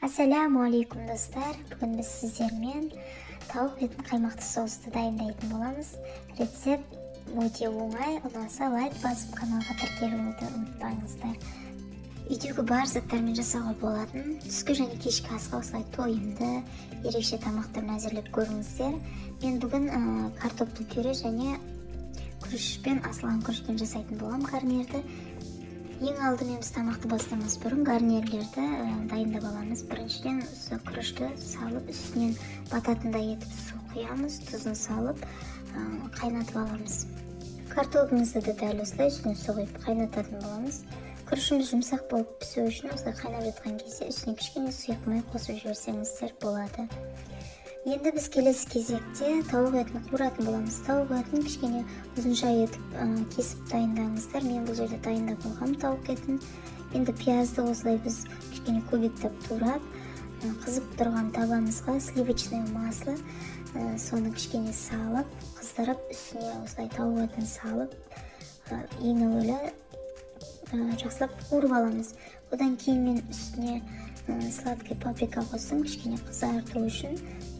Ассаламу алейкум достар. Бүгін біз сіздермен тауық етін қаймақты соусты дайындайтын боламыз. Рецепт өте оңай. Ұнаса лайк басып каналға тіркелуді ұмытпаңыздар. Үйдегі бар заттармен жасауға болатын түскі және кешкі асқа осылай тойымды, ерекше тамақтарын әзірлеп көріңіздер. Мен бүгін картоплы пюре және күрішпен, асылған күрішпен жасайтын болам гарнирді. Ең алдымен біз тамақты бастамас бұрын гарнирлерді дайындап аламыз. Біріншіден күрішті салып, үстінен бататындай етіп су құямыз, тұзын салып, қайнатып аламыз. Картоплымызды да дәл осылай үстіне су құйып қайнататын боламыз. Күрішіміз жұмсақ болып пісу үшін осылай қайнап жатқан кезде үстіне кішкене сұйық май қосып жіберсеңіздер болады. Енді біз келесі кезекте тауық етін қуыратын боламыз. Тауық етін кішкене ұзынша етіп кесіп дайындаңыздар. Мен бұл жерде дайындап алғам тауық етін. Енді пиязды осылай біз кішкене кубиктеп турап, қызып тұрған табамызға сливочное масло, соны кішкене салып, қыздырып, үстіне осылай тауық етін салып, ең әуелі жақсылап қуырып аламыз. Одан кейін мен үстіне сладкий паприка қостым, кішкене қызарту үшін.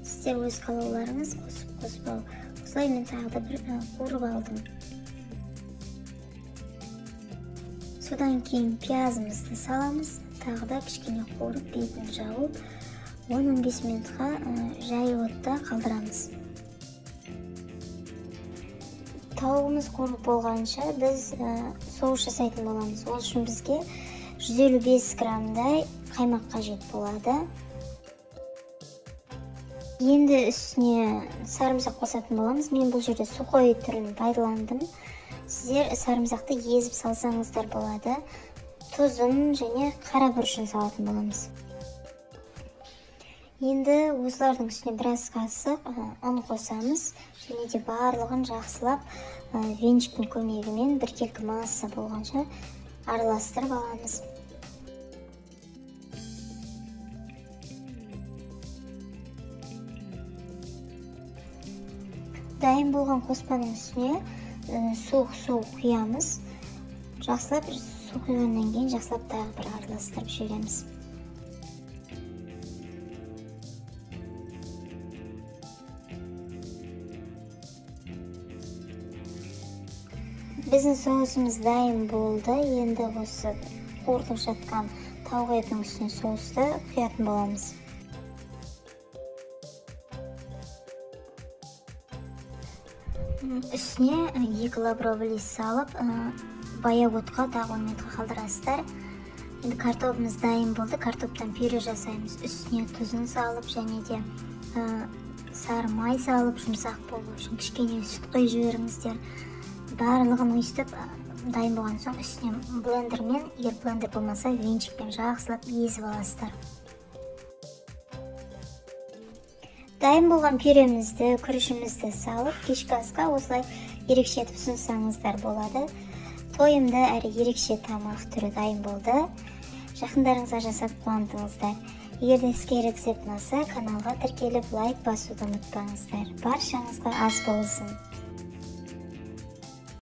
Сіздер өз қалауларыңыз қосып ал. Осылай мен тағы да бір қуырып алдым. Содан кейін пиязымызды саламыз. Тағы да кішкене қуырып, бетін жауып, 10-15 минутқа жай отта қалдырамыз. Тауығымыз қуырып болғанша біз соус жасайтын боламыз. Ол үшін бізге 155 граммдай қаймақ қажет болады. Енді үстіне сарымсақ қосатын боламыз. Мен бұл жерде сухой түрін пайдаландым. Сіздер сарымсақты езіп салсаңыздар болады. Тұзын және қара бұрышын салатын боламыз. Енді осылардың үстіне біраз қасық ұн қосамыз. Және де барлығын жақсылап венчиктің көмегімен біркелкі масса болғанша араластырып аламыз. Дайын болған қоспаның үстіне суық су құямыз. Жақсылап су құйғаннан кейін жақсылап тағы бір араластырып жібереміз. Біздің соусымыз дайын болды. Енді осы қуырылып жатқан тауық етінің үстіне соусты құятын боламыз. Үстіне 2 лавровый лист салып, баяу отқа тағы 10 минутқа қалдырасыздар. Енді картоплымыз дайын болды. Картоптан пюре жасаймыз. Үстіне тұзын салып, және де сары май салып, жұмсақ болу үшін кішкене сүт құйып жіберіңіздер. Барлығын өйстіп дайын болған соң үстіне блендермен, егер блендер болмаса, венчикпен жақсылап езіп аласыздар. Дайын болған пюремізді, күрішімізді салып, кешкі асқа осылай ерекше етіп ұсынсаңыздар болады. Тойымды әрі ерекше тамақ түрі дайын болды. Жақындарыңызға жасап қуантыңыздар. Егер де сізге рецепт ұнаса, каналға тіркеліп лайк басуды ұмытпаңыздар. Баршаңызға ас болсын.